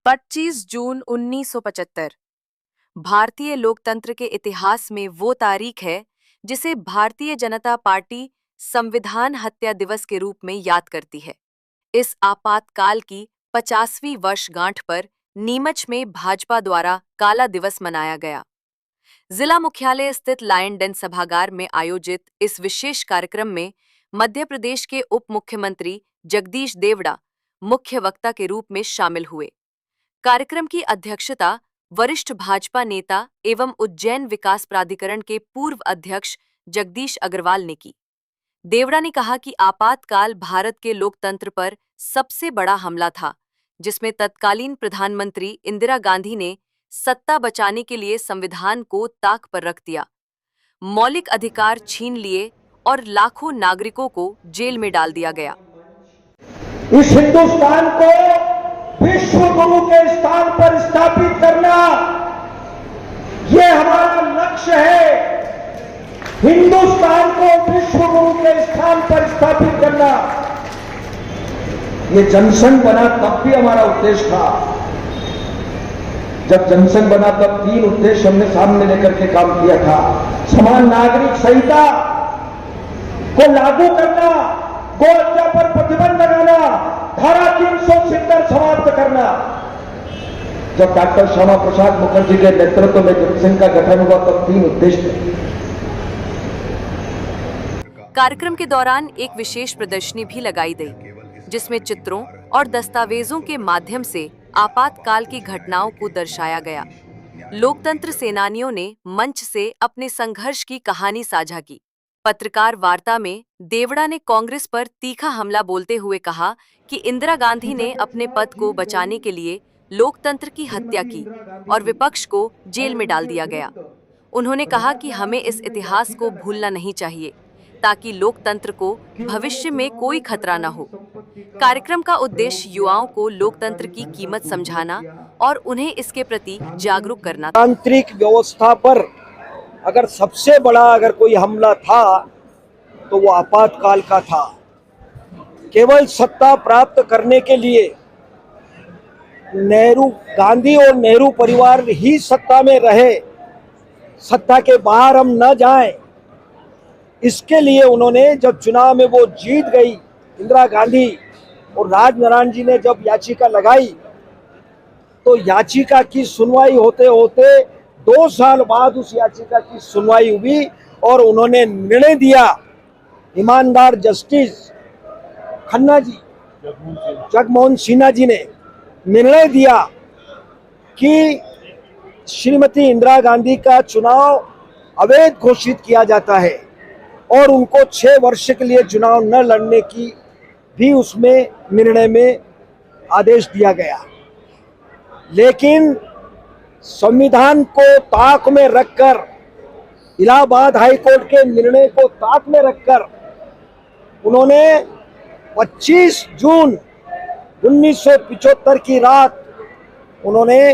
25 जून 1975 भारतीय लोकतंत्र के इतिहास में वो तारीख है जिसे भारतीय जनता पार्टी संविधान हत्या दिवस के रूप में याद करती है। इस आपातकाल की 50वीं वर्षगांठ पर नीमच में भाजपा द्वारा काला दिवस मनाया गया। जिला मुख्यालय स्थित लायन डेन सभागार में आयोजित इस विशेष कार्यक्रम में मध्य प्रदेश के उप मुख्यमंत्री जगदीश देवड़ा मुख्य वक्ता के रूप में शामिल हुए। कार्यक्रम की अध्यक्षता वरिष्ठ भाजपा नेता एवं उज्जैन विकास प्राधिकरण के पूर्व अध्यक्ष जगदीश अग्रवाल ने की। देवड़ा ने कहा कि आपातकाल भारत के लोकतंत्र पर सबसे बड़ा हमला था, जिसमें तत्कालीन प्रधानमंत्री इंदिरा गांधी ने सत्ता बचाने के लिए संविधान को ताक पर रख दिया, मौलिक अधिकार छीन लिए और लाखों नागरिकों को जेल में डाल दिया गया। इस हिंदुस्तान को विश्व गुरु के स्थान पर स्थापित करना, ये हमारा लक्ष्य है। हिंदुस्तान को विश्व गुरु के स्थान पर स्थापित करना, ये जनसंघ बना तब भी हमारा उद्देश्य था। जब जनसंघ बना तब 3 उद्देश्य हमने सामने लेकर के काम किया था। समान नागरिक संहिता को लागू करना, गो हत्या पर प्रतिबंध लगाना, धारा 370 समाप्त करना। जब डॉक्टर श्यामा प्रसाद मुखर्जी के नेतृत्व में जनसंघ का गठन हुआ तब 3 उद्देश्य थे। कार्यक्रम के दौरान एक विशेष प्रदर्शनी भी लगाई गई, जिसमें चित्रों और दस्तावेजों के माध्यम से आपातकाल की घटनाओं को दर्शाया गया। लोकतंत्र सेनानियों ने मंच से अपने संघर्ष की कहानी साझा की। पत्रकार वार्ता में देवड़ा ने कांग्रेस पर तीखा हमला बोलते हुए कहा कि इंदिरा गांधी ने अपने पद को बचाने के लिए लोकतंत्र की हत्या की और विपक्ष को जेल में डाल दिया गया। उन्होंने कहा कि हमें इस इतिहास को भूलना नहीं चाहिए, ताकि लोकतंत्र को भविष्य में कोई खतरा न हो। कार्यक्रम का उद्देश्य युवाओं को लोकतंत्र की कीमत समझाना और उन्हें इसके प्रति जागरूक करना था। तांत्रिक व्यवस्था पर अगर सबसे बड़ा अगर कोई हमला था तो वो आपातकाल का था। केवल सत्ता प्राप्त करने के लिए गांधी और नेहरू परिवार ही सत्ता में रहे, सत्ता के बाहर हम न जाएं, इसके लिए उन्होंने जब चुनाव में वो जीत गई इंदिरा गांधी और राजनारायण जी ने जब याचिका लगाई, तो याचिका की सुनवाई होते होते 2 साल बाद उस याचिका की सुनवाई हुई और उन्होंने निर्णय दिया। ईमानदार जस्टिस खन्ना जी, जगमोहन सिन्हा जी ने निर्णय दिया कि श्रीमती इंदिरा गांधी का चुनाव अवैध घोषित किया जाता है और उनको 6 वर्ष के लिए चुनाव न लड़ने की भी उसमें निर्णय में आदेश दिया गया। लेकिन संविधान को ताक में रखकर, इलाहाबाद हाईकोर्ट के निर्णय को ताक में रखकर उन्होंने 25 जून 1975 की रात उन्होंने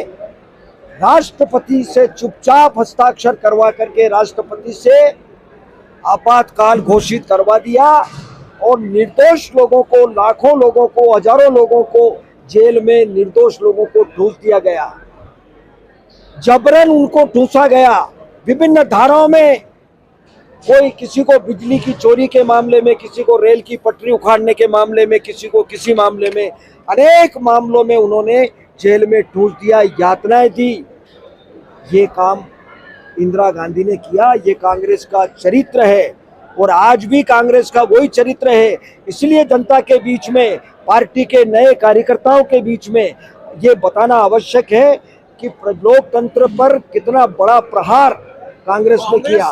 राष्ट्रपति से चुपचाप हस्ताक्षर करवा करके राष्ट्रपति से आपातकाल घोषित करवा दिया और निर्दोष लोगों को, लाखों लोगों को, हजारों लोगों को जेल में, निर्दोष लोगों को ठूस दिया गया, जबरन उनको ठूसा गया। विभिन्न धाराओं में, कोई किसी को बिजली की चोरी के मामले में, किसी को रेल की पटरी उखाड़ने के मामले में, किसी को किसी मामले में, अनेक मामलों में उन्होंने जेल में ठूस दिया, यातनाएं दी। ये काम इंदिरा गांधी ने किया। ये कांग्रेस का चरित्र है और आज भी कांग्रेस का वही चरित्र है। इसलिए जनता के बीच में, पार्टी के नए कार्यकर्ताओं के बीच में ये बताना आवश्यक है कि लोकतंत्र पर कितना बड़ा प्रहार कांग्रेस ने किया।